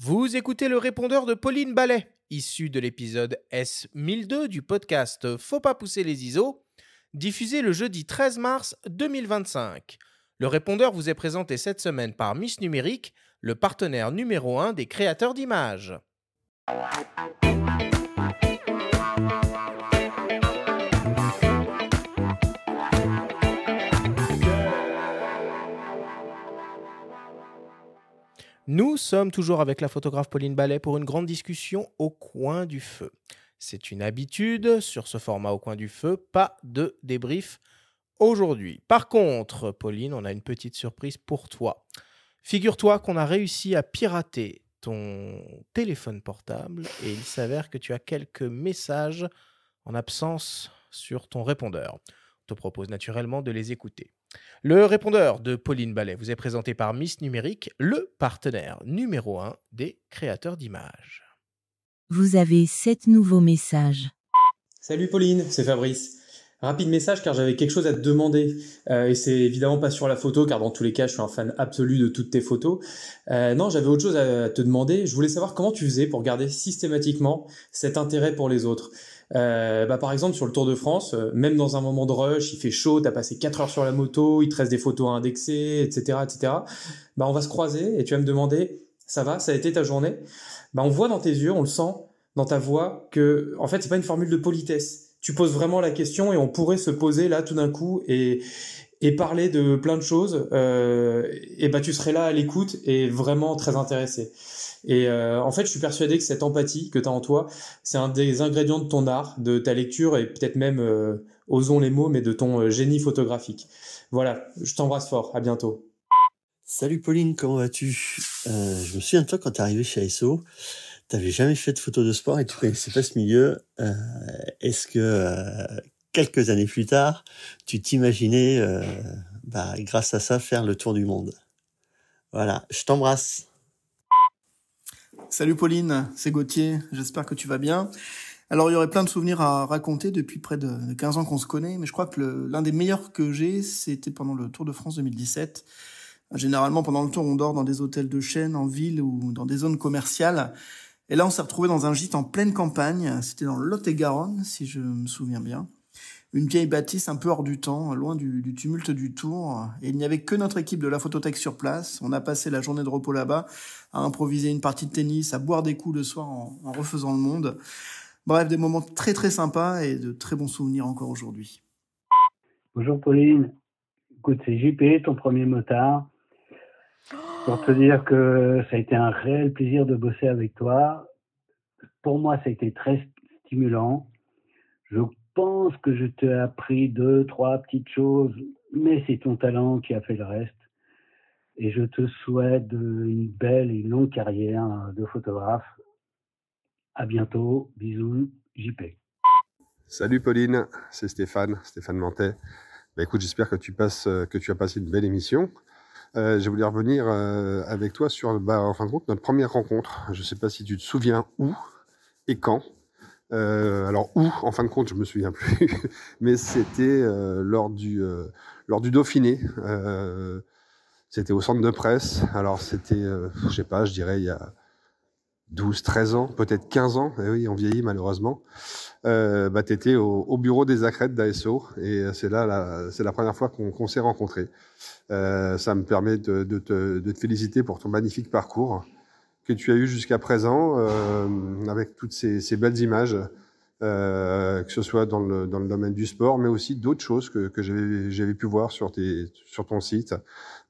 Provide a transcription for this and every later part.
Vous écoutez le répondeur de Pauline Ballet, issu de l'épisode S1002 du podcast Faut pas pousser les ISO, diffusé le jeudi 13 mars 2025. Le répondeur vous est présenté cette semaine par Miss Numérique, le partenaire numéro 1 des créateurs d'images. Nous sommes toujours avec la photographe Pauline Ballet pour une grande discussion au coin du feu. C'est une habitude sur ce format au coin du feu, pas de débrief aujourd'hui. Par contre, Pauline, on a une petite surprise pour toi. Figure-toi qu'on a réussi à pirater ton téléphone portable et il s'avère que tu as quelques messages en absence sur ton répondeur. On te propose naturellement de les écouter. Le répondeur de Pauline Ballet vous est présenté par Miss Numérique, le partenaire numéro 1 des créateurs d'images. Vous avez 7 nouveaux messages. Salut Pauline, c'est Fabrice. Rapide message car j'avais quelque chose à te demander. Et c'est évidemment pas sur la photo car dans tous les cas je suis un fan absolu de toutes tes photos. Non, j'avais autre chose à te demander. Je voulais savoir comment tu faisais pour garder systématiquement cet intérêt pour les autres. Par exemple sur le Tour de France, même dans un moment de rush, il fait chaud, t'as passé 4 heures sur la moto, il te reste des photos à indexer, etc., etc. On va se croiser et tu vas me demander, ça va, ça a été ta journée? On voit dans tes yeux, on le sent dans ta voix que, en fait, c'est pas une formule de politesse. Tu poses vraiment la question et on pourrait se poser là tout d'un coup et parler de plein de choses. Tu serais là à l'écoute et vraiment très intéressé. En fait, je suis persuadé que cette empathie que tu as en toi, c'est un des ingrédients de ton art, de ta lecture et peut-être même, osons les mots, mais de ton génie photographique. Voilà, je t'embrasse fort. À bientôt. Salut Pauline, comment vas-tu? Je me souviens de toi quand t'es arrivé chez ASO. T'avais jamais fait de photos de sport et tu connaissais pas ce milieu. Est-ce que quelques années plus tard, tu t'imaginais, grâce à ça, faire le tour du monde? Voilà, je t'embrasse. Salut Pauline, c'est Gauthier, j'espère que tu vas bien. Alors il y aurait plein de souvenirs à raconter depuis près de 15 ans qu'on se connaît, mais je crois que l'un des meilleurs que j'ai, c'était pendant le Tour de France 2017. Généralement, pendant le tour, on dort dans des hôtels de chaîne, en ville ou dans des zones commerciales. Et là, on s'est retrouvé dans un gîte en pleine campagne. C'était dans le Lot-et-Garonne, si je me souviens bien. Une vieille bâtisse un peu hors du temps, loin du tumulte du Tour. Et il n'y avait que notre équipe de la photothèque sur place. On a passé la journée de repos là-bas, à improviser une partie de tennis, à boire des coups le soir en refaisant le monde. Bref, des moments très très sympas et de très bons souvenirs encore aujourd'hui. Bonjour Pauline, écoute, c'est JP, ton premier motard. Pour te dire que ça a été un réel plaisir de bosser avec toi. Pour moi, ça a été très stimulant. Je pense que je t'ai appris 2-3 petites choses, mais c'est ton talent qui a fait le reste. Et je te souhaite une belle et longue carrière de photographe. À bientôt, bisous, JP. Salut Pauline, c'est Stéphane Mantet. Écoute, j'espère que tu as passé une belle émission. J'ai voulu revenir avec toi sur, en fin de compte, notre première rencontre. Je ne sais pas si tu te souviens où et quand. Alors où, en fin de compte, je me souviens plus, mais c'était lors du Dauphiné. C'était au centre de presse. Alors c'était, je dirais il y a 12, 13 ans, peut-être 15 ans. Eh oui, on vieillit malheureusement. T'étais au bureau des accrètes d'ASO et c'est la première fois qu'on s'est rencontrés. Ça me permet de te féliciter pour ton magnifique parcours que tu as eu jusqu'à présent, avec toutes ces belles images, que ce soit dans le domaine du sport, mais aussi d'autres choses que j'avais pu voir sur ton site,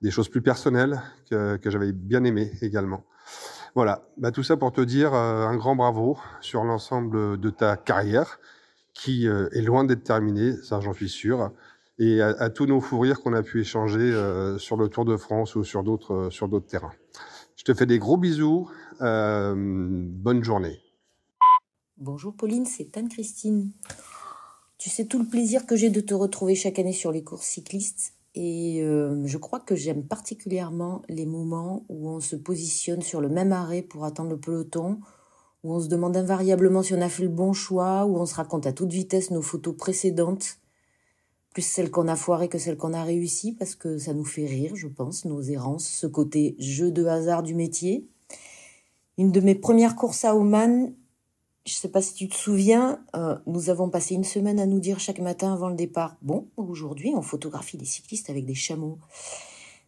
des choses plus personnelles que j'avais bien aimées également. Voilà, tout ça pour te dire un grand bravo sur l'ensemble de ta carrière qui est loin d'être terminée, ça j'en suis sûr, et à tous nos fous rires qu'on a pu échanger sur le Tour de France ou sur d'autres terrains. Je te fais des gros bisous, bonne journée. Bonjour Pauline, c'est Anne-Christine. Tu sais tout le plaisir que j'ai de te retrouver chaque année sur les courses cyclistes. Et je crois que j'aime particulièrement les moments où on se positionne sur le même arrêt pour attendre le peloton, où on se demande invariablement si on a fait le bon choix, où on se raconte à toute vitesse nos photos précédentes, plus celles qu'on a foirées que celles qu'on a réussies, parce que ça nous fait rire, je pense, nos errances, ce côté jeu de hasard du métier. Une de mes premières courses à Oman, je sais pas si tu te souviens, nous avons passé une semaine à nous dire chaque matin avant le départ, bon, aujourd'hui, on photographie des cyclistes avec des chameaux.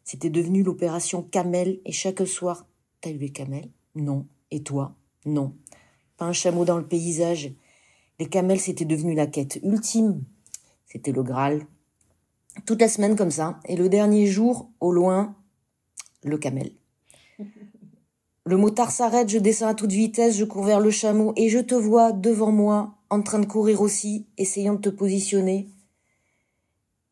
C'était devenu l'opération Camel, et chaque soir, t'as eu les camels? Non. Et toi? Non. Pas un chameau dans le paysage. Les camels, c'était devenu la quête ultime. C'était le Graal. Toute la semaine comme ça. Et le dernier jour, au loin, le camel. Le motard s'arrête, je descends à toute vitesse, je cours vers le chameau et je te vois devant moi, en train de courir aussi, essayant de te positionner.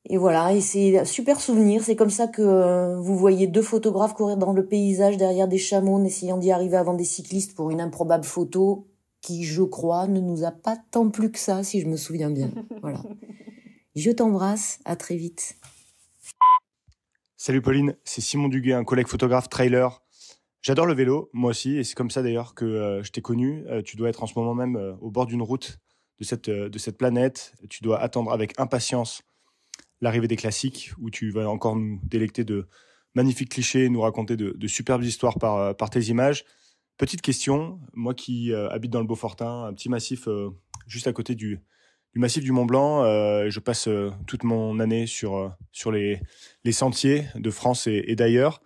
Et voilà, et c'est un super souvenir. C'est comme ça que vous voyez 2 photographes courir dans le paysage derrière des chameaux, en essayant d'y arriver avant des cyclistes pour une improbable photo qui, je crois, ne nous a pas tant plu que ça, si je me souviens bien. Voilà. Je t'embrasse, à très vite. Salut Pauline, c'est Simon Duguay, un collègue photographe trailer. J'adore le vélo, moi aussi, et c'est comme ça d'ailleurs que je t'ai connu. Tu dois être en ce moment même au bord d'une route de cette planète. Tu dois attendre avec impatience l'arrivée des classiques, où tu vas encore nous délecter de magnifiques clichés, nous raconter de superbes histoires par tes images. Petite question, moi qui habite dans le Beaufortin, un petit massif juste à côté du massif du Mont Blanc, je passe toute mon année sur les sentiers de France et d'ailleurs.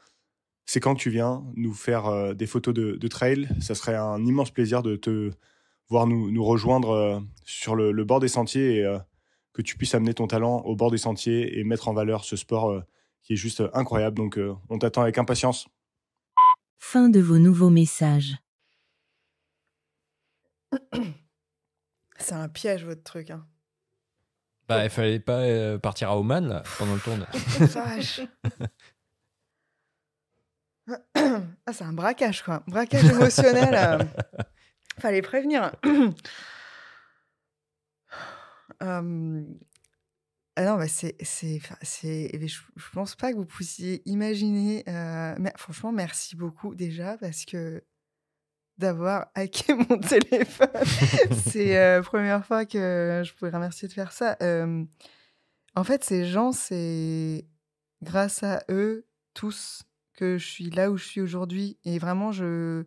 C'est quand tu viens nous faire des photos de trail. Ça serait un immense plaisir de te voir nous rejoindre sur le bord des sentiers et que tu puisses amener ton talent au bord des sentiers et mettre en valeur ce sport qui est juste incroyable. Donc, on t'attend avec impatience. Fin de vos nouveaux messages. C'est un piège, votre truc. Hein. Bah, il fallait pas partir à Oman là, pendant le tournage. Vache. Ah, c'est un braquage, quoi. Braquage émotionnel. Fallait prévenir. Ah non, bah je pense pas que vous puissiez imaginer. Mais franchement, merci beaucoup déjà parce que d'avoir hacké mon téléphone, c'est la première fois que je pourrais remercier de faire ça. En fait, ces gens, c'est grâce à eux tous que je suis là où je suis aujourd'hui. Et vraiment, je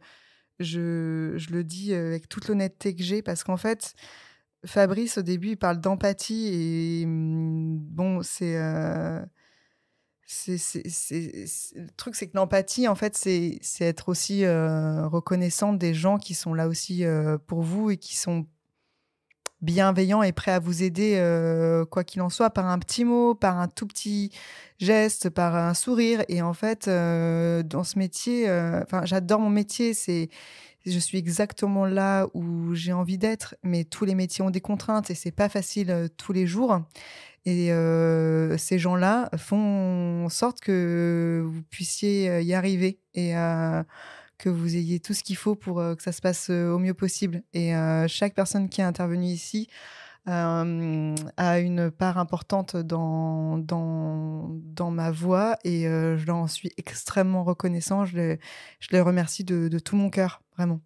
le dis avec toute l'honnêteté que j'ai parce qu'en fait, Fabrice, au début, il parle d'empathie et bon, le truc, c'est que l'empathie, en fait, c'est être aussi reconnaissante des gens qui sont là aussi pour vous et qui sont bienveillants et prêts à vous aider, quoi qu'il en soit, par un petit mot, par un tout petit geste, par un sourire. Et en fait, dans ce métier, j'adore mon métier, je suis exactement là où j'ai envie d'être, mais tous les métiers ont des contraintes et c'est pas facile tous les jours. Et ces gens-là font en sorte que vous puissiez y arriver et que vous ayez tout ce qu'il faut pour que ça se passe au mieux possible. Et chaque personne qui est intervenue ici a une part importante dans ma voix et je leur en suis extrêmement reconnaissant. Je les remercie de tout mon cœur, vraiment.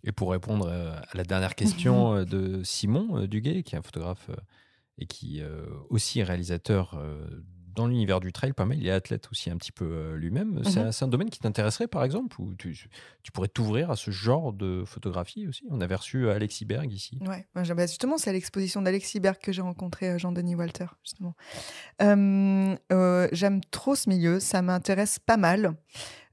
Et pour répondre à la dernière question de Simon Duguay, qui est un photographe et qui aussi est réalisateur dans l'univers du trail, pas mal. Il est athlète aussi un petit peu lui-même. C'est un domaine qui t'intéresserait, par exemple, ou tu pourrais t'ouvrir à ce genre de photographie aussi? On avait reçu Alexis Berg ici. Ouais, justement, c'est à l'exposition d'Alexis Berg que j'ai rencontré Jean-Denis Walter, justement. J'aime trop ce milieu, ça m'intéresse pas mal.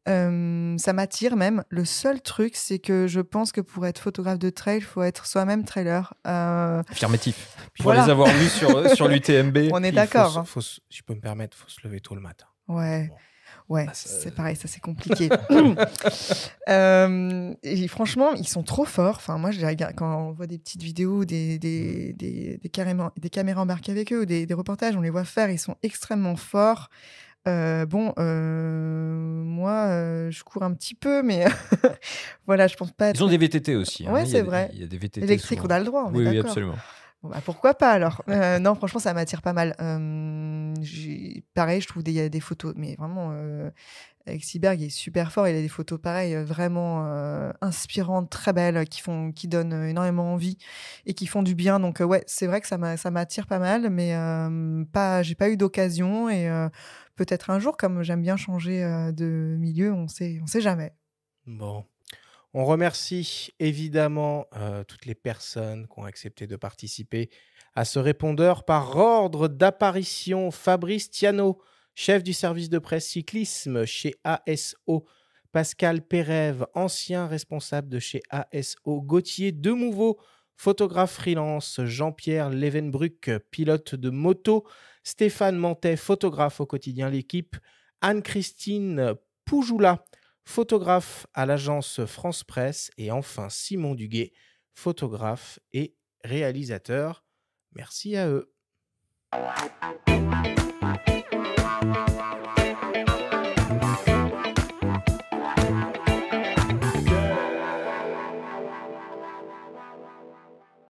Ça m'attire même. Le seul truc, c'est que je pense que pour être photographe de trail, il faut être soi-même trailer. Affirmatif. Pour voilà. les avoir vus sur l'UTMB. On est d'accord. Si je peux me permettre, il faut se lever tôt le matin. Ouais. Bon. Ouais, c'est pareil, ça c'est compliqué. Et franchement, ils sont trop forts. Enfin, moi, je les regarde quand on voit des petites vidéos, des caméras embarquées avec eux, ou des reportages, on les voit faire, ils sont extrêmement forts. Moi, je cours un petit peu, mais voilà, je pense pas. Ils ont des VTT aussi. Ouais, c'est vrai. Il y a des VTT électriques, on a le droit. On est oui, d'accord. absolument. Bon, bah, pourquoi pas alors? Non, franchement, ça m'attire pas mal. Pareil, je trouve il y a des photos, mais vraiment, Alexis Berg est super fort. Il a des photos pareilles, vraiment inspirantes, très belles, qui donnent énormément envie et qui font du bien. Donc ouais, c'est vrai que ça m'attire pas mal, mais j'ai pas eu d'occasion et peut-être un jour, comme j'aime bien changer de milieu, on sait jamais. Bon. On remercie évidemment toutes les personnes qui ont accepté de participer à ce répondeur par ordre d'apparition. Fabrice Thiano, chef du service de presse cyclisme chez ASO. Pascal Pérève, ancien responsable de chez ASO. Gauthier Demouveau, photographe freelance. Jean-Pierre Levenbruck, pilote de moto. Stéphane Mantet, photographe au quotidien L'Équipe. Anne-Christine Poujoula, photographe à l'agence France Presse. Et enfin Simon Duguet, photographe et réalisateur. Merci à eux.